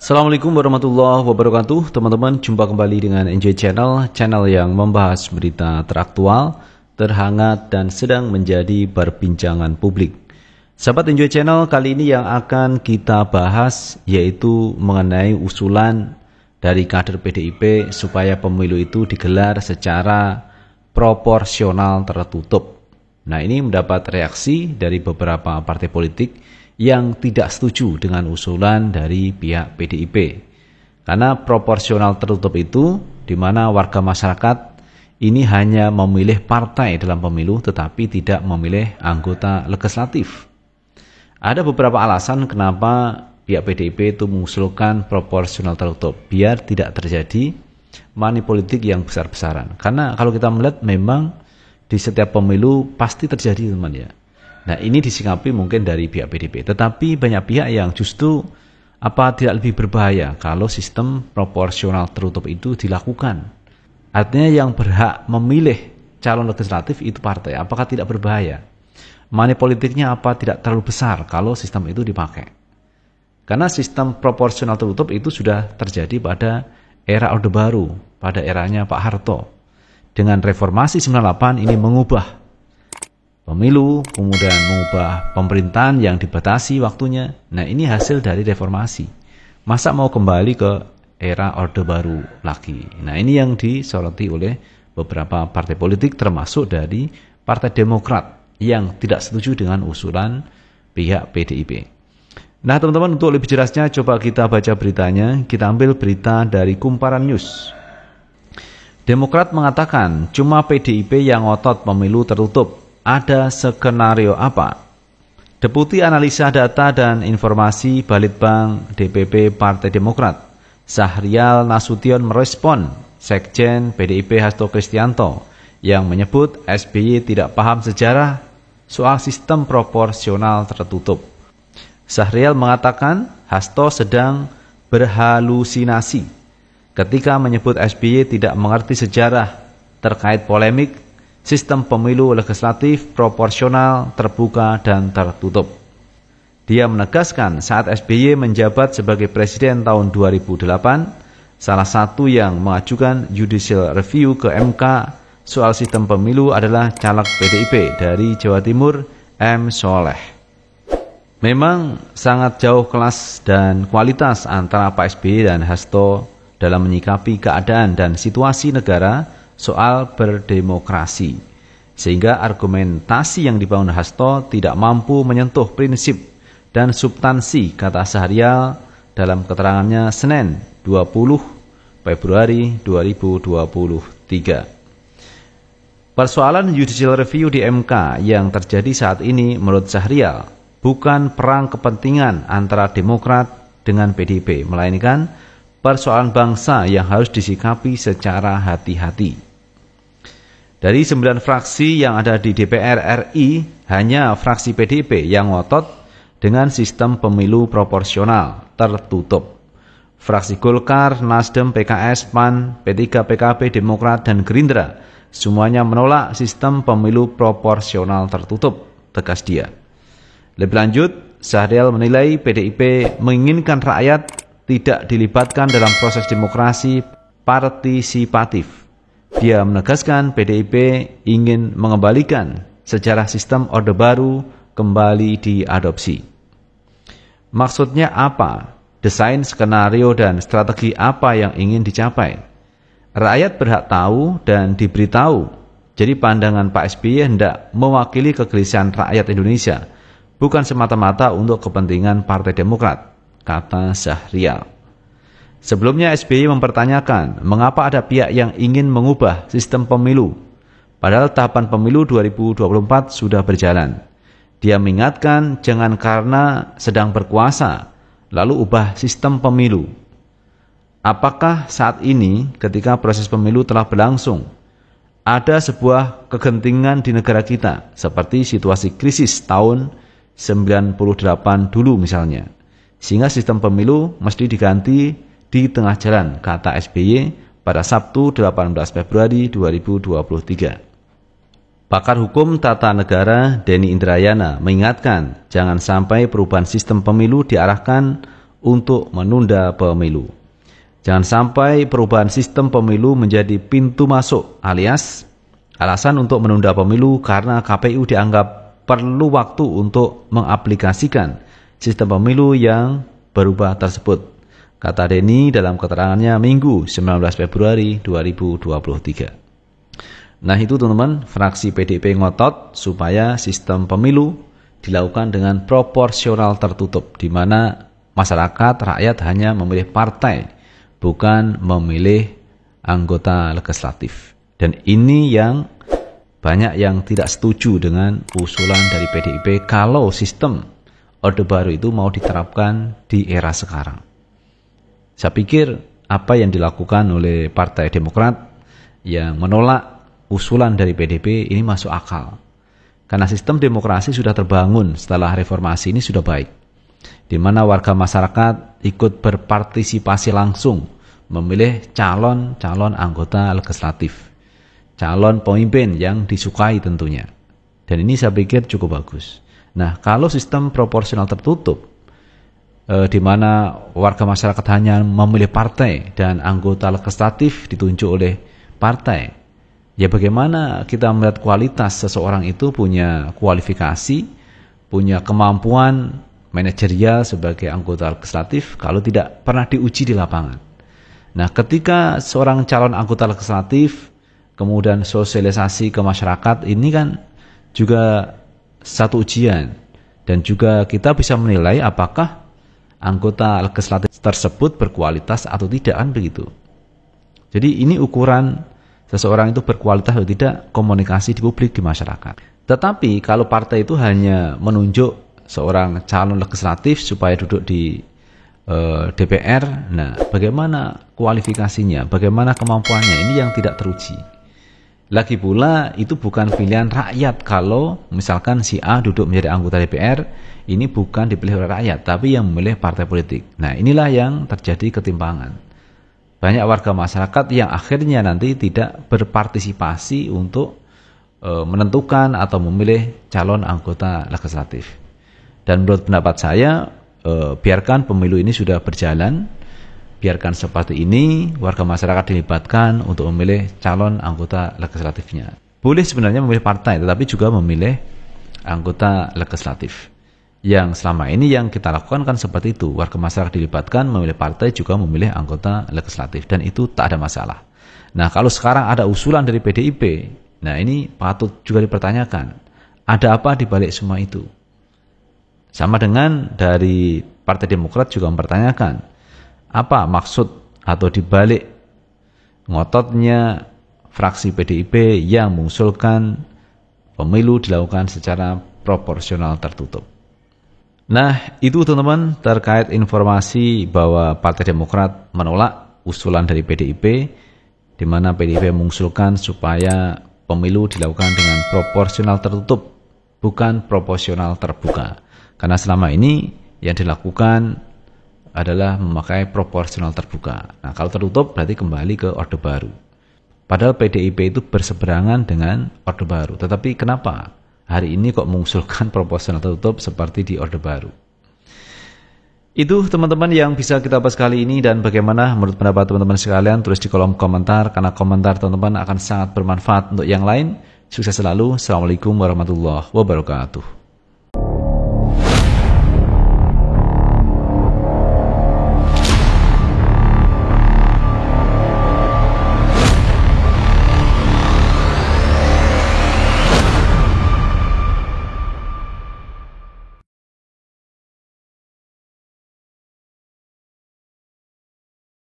Assalamualaikum warahmatullahi wabarakatuh. Teman-teman, jumpa kembali dengan Enjoy Channel yang membahas berita teraktual, terhangat, dan sedang menjadi perbincangan publik. Sahabat Enjoy Channel, kali ini yang akan kita bahas yaitu mengenai usulan dari kader PDIP supaya pemilu itu digelar secara proporsional tertutup. Nah, ini mendapat reaksi dari beberapa partai politik yang tidak setuju dengan usulan dari pihak PDIP. Karena proporsional tertutup itu di mana warga masyarakat ini hanya memilih partai dalam pemilu tetapi tidak memilih anggota legislatif. Ada beberapa alasan kenapa pihak PDIP itu mengusulkan proporsional tertutup biar tidak terjadi money politik yang besar-besaran. Karena kalau kita melihat memang di setiap pemilu pasti terjadi, teman ya. Nah, ini disikapi mungkin dari pihak PDIP, tetapi banyak pihak yang justru tidak lebih berbahaya kalau sistem proporsional tertutup itu dilakukan. Artinya yang berhak memilih calon legislatif itu partai, apakah tidak berbahaya? Money politiknya tidak terlalu besar kalau sistem itu dipakai? Karena sistem proporsional tertutup itu sudah terjadi pada era Orde Baru, pada eranya Pak Harto. Dengan reformasi 98 ini mengubah pemilu, kemudian mengubah pemerintahan yang dibatasi waktunya. Nah, ini hasil dari reformasi. Masa mau kembali ke era Orde Baru lagi? Nah, ini yang disoroti oleh beberapa partai politik termasuk dari Partai Demokrat yang tidak setuju dengan usulan pihak PDIP. Nah, teman-teman, untuk lebih jelasnya coba kita baca beritanya. Kita ambil berita dari Kumparan News. Demokrat mengatakan cuma PDIP yang ngotot pemilu tertutup. Ada skenario apa? Deputi Analisa Data dan Informasi Balitbang DPP Partai Demokrat, Syahrial Nasution merespon Sekjen PDIP Hasto Kristianto yang menyebut SBY tidak paham sejarah soal sistem proporsional tertutup. Syahrial mengatakan Hasto sedang berhalusinasi ketika menyebut SBY tidak mengerti sejarah terkait polemik sistem pemilu legislatif proporsional, terbuka, dan tertutup. Dia menegaskan saat SBY menjabat sebagai presiden tahun 2008, salah satu yang mengajukan judicial review ke MK soal sistem pemilu adalah caleg PDIP dari Jawa Timur, M. Soleh. Memang sangat jauh kelas dan kualitas antara Pak SBY dan Hasto dalam menyikapi keadaan dan situasi negara soal berdemokrasi, sehingga argumentasi yang dibangun Hasto tidak mampu menyentuh prinsip dan substansi, kata Syahrial dalam keterangannya Senin 20 Februari 2023. Persoalan judicial review di MK yang terjadi saat ini menurut Syahrial bukan perang kepentingan antara Demokrat dengan PDIP, melainkan persoalan bangsa yang harus disikapi secara hati-hati. Dari 9 fraksi yang ada di DPR RI, hanya fraksi PDIP yang ngotot dengan sistem pemilu proporsional tertutup. Fraksi Golkar, Nasdem, PKS, PAN, P3, PKB, Demokrat, dan Gerindra semuanya menolak sistem pemilu proporsional tertutup, tegas dia. Lebih lanjut, Syahrial menilai PDIP menginginkan rakyat tidak dilibatkan dalam proses demokrasi partisipatif. Dia menegaskan PDIP ingin mengembalikan sejarah sistem Orde Baru kembali diadopsi. Maksudnya apa? Desain, skenario, dan strategi apa yang ingin dicapai? Rakyat berhak tahu dan diberitahu. Jadi pandangan Pak SBY hendak mewakili kegelisahan rakyat Indonesia, bukan semata-mata untuk kepentingan Partai Demokrat, kata Syahrial. Sebelumnya SBY mempertanyakan mengapa ada pihak yang ingin mengubah sistem pemilu, padahal tahapan pemilu 2024 sudah berjalan. Dia mengingatkan jangan karena sedang berkuasa, lalu ubah sistem pemilu. Apakah saat ini ketika proses pemilu telah berlangsung, ada sebuah kegentingan di negara kita, seperti situasi krisis tahun 98 dulu misalnya, sehingga sistem pemilu mesti diganti di tengah jalan, kata SBY pada Sabtu 18 Februari 2023. Pakar hukum tata negara Denny Indrayana mengingatkan jangan sampai perubahan sistem pemilu diarahkan untuk menunda pemilu. Jangan sampai perubahan sistem pemilu menjadi pintu masuk alias alasan untuk menunda pemilu karena KPU dianggap perlu waktu untuk mengaplikasikan sistem pemilu yang berubah tersebut, kata Denny dalam keterangannya Minggu 19 Februari 2023. Nah itu teman-teman, fraksi PDIP ngotot supaya sistem pemilu dilakukan dengan proporsional tertutup, di mana masyarakat, rakyat hanya memilih partai, bukan memilih anggota legislatif. Dan ini yang banyak yang tidak setuju dengan usulan dari PDIP kalau sistem Orde Baru itu mau diterapkan di era sekarang. Saya pikir apa yang dilakukan oleh Partai Demokrat yang menolak usulan dari PDIP ini masuk akal. Karena sistem demokrasi sudah terbangun setelah reformasi ini sudah baik, di mana warga masyarakat ikut berpartisipasi langsung memilih calon anggota legislatif, calon pemimpin yang disukai tentunya. Dan ini saya pikir cukup bagus. Nah, kalau sistem proporsional tertutup, di mana warga masyarakat hanya memilih partai dan anggota legislatif ditunjuk oleh partai, ya bagaimana kita melihat kualitas seseorang itu punya kualifikasi, punya kemampuan manajerial sebagai anggota legislatif kalau tidak pernah diuji di lapangan. Nah, ketika seorang calon anggota legislatif kemudian sosialisasi ke masyarakat, ini kan juga satu ujian. Dan juga kita bisa menilai apakah anggota legislatif tersebut berkualitas atau tidak, kan begitu. Jadi ini ukuran seseorang itu berkualitas atau tidak komunikasi di publik, di masyarakat. Tetapi kalau partai itu hanya menunjuk seorang calon legislatif supaya duduk di DPR, nah bagaimana kualifikasinya, bagaimana kemampuannya, ini yang tidak teruji. Lagi pula itu bukan pilihan rakyat kalau misalkan si A duduk menjadi anggota DPR, ini bukan dipilih oleh rakyat, tapi yang memilih partai politik. Nah inilah yang terjadi ketimpangan. Banyak warga masyarakat yang akhirnya nanti tidak berpartisipasi untuk menentukan atau memilih calon anggota legislatif. Dan menurut pendapat saya, biarkan pemilu ini sudah berjalan, biarkan seperti ini, warga masyarakat dilibatkan untuk memilih calon anggota legislatifnya. Boleh sebenarnya memilih partai, tetapi juga memilih anggota legislatif. Yang selama ini yang kita lakukan kan seperti itu, warga masyarakat dilibatkan, memilih partai, juga memilih anggota legislatif, dan itu tak ada masalah. Nah, kalau sekarang ada usulan dari PDIP, nah ini patut juga dipertanyakan, ada apa di balik semua itu? Sama dengan dari Partai Demokrat juga mempertanyakan, apa maksud atau dibalik ngototnya fraksi PDIP yang mengusulkan pemilu dilakukan secara proporsional tertutup. Nah, itu teman-teman terkait informasi bahwa Partai Demokrat menolak usulan dari PDIP, di mana PDIP mengusulkan supaya pemilu dilakukan dengan proporsional tertutup, bukan proporsional terbuka. Karena selama ini yang dilakukan adalah memakai proporsional terbuka. Nah, kalau tertutup berarti kembali ke Orde Baru. Padahal PDIP itu berseberangan dengan Orde Baru. Tetapi kenapa hari ini kok mengusulkan proporsional tertutup seperti di Orde Baru? Itu teman-teman yang bisa kita bahas kali ini, dan bagaimana menurut pendapat teman-teman sekalian, tulis di kolom komentar, karena komentar teman-teman akan sangat bermanfaat untuk yang lain. Sukses selalu. Assalamualaikum warahmatullahi wabarakatuh.